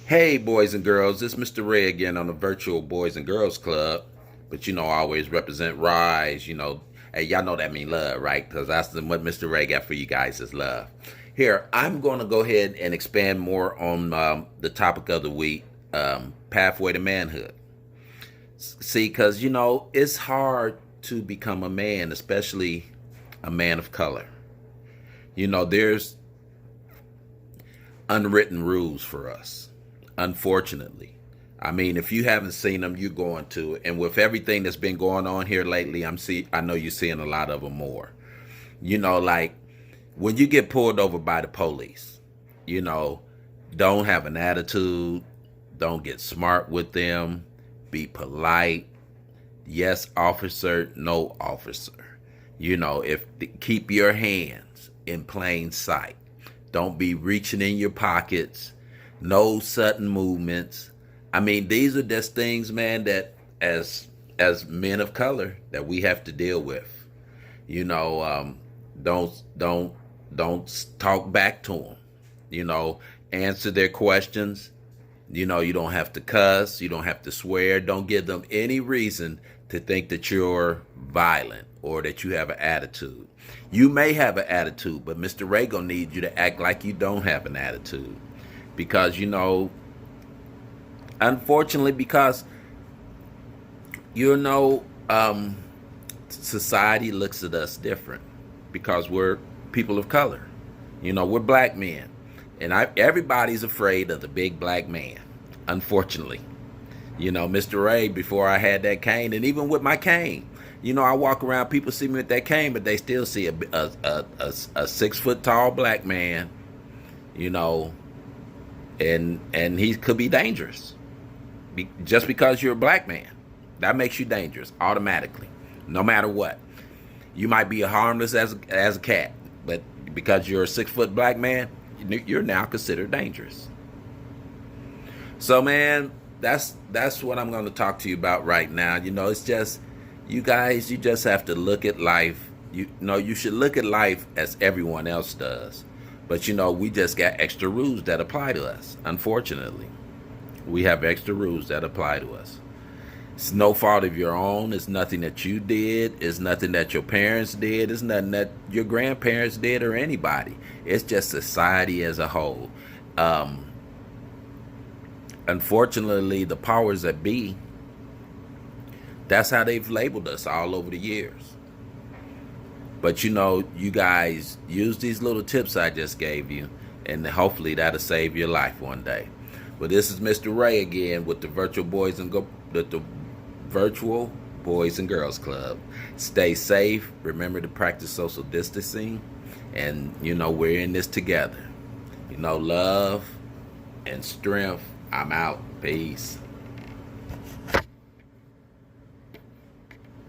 Hey, boys and girls, this is Mr. Ray again on the virtual Boys and Girls Club. But I always represent Rise. Hey, y'all know that mean love, right? Because that's what Mr. Ray got for you guys is love. Here, I'm going to go ahead and expand more on the topic of the week, pathway to manhood. See, because it's hard to become a man, especially a man of color. There's unwritten rules for us, unfortunately. I mean, if you haven't seen them, you're going to. And with everything that's been going on here lately, I know you're seeing a lot of them more. Like when you get pulled over by the police, you know, don't have an attitude, don't get smart with them, be polite. Yes, officer, no officer. If keep your hands in plain sight. Don't be reaching in your pockets. No sudden movements. I mean, these are just things, man, that as men of color that we have to deal with. Don't talk back to them. Answer their questions. You don't have to cuss. You don't have to swear. Don't give them any reason to think that you're violent or that you have an attitude. You may have an attitude, but Mr. Ray gonna need you to act like you don't have an attitude. Because, unfortunately, because, society looks at us different because we're people of color. We're black men. And everybody's afraid of the big black man, unfortunately. Mr. Ray, before I had that cane, and even with my cane, I walk around, people see me with that cane, but they still see a 6 foot tall black man, and he could be dangerous. Just because you're a black man, that makes you dangerous automatically, no matter what. You might be harmless as a cat, but because you're a 6 foot black man, you're now considered dangerous. So, man, that's what I'm going to talk to you about right now. It's just, you guys, you just have to look at life. You should look at life as everyone else does. But, we just got extra rules that apply to us. Unfortunately, we have extra rules that apply to us. It's no fault of your own. It's nothing that you did. It's nothing that your parents did. It's nothing that your grandparents did or anybody. It's just society as a whole. Unfortunately, the powers that be, that's how they've labeled us all over the years. But you guys use these little tips I just gave you, and hopefully that'll save your life one day. But this is Mr. Ray again with the Virtual Boys and Girls Club. Stay safe. Remember to practice social distancing, and we're in this together. Love and strength. I'm out. Peace.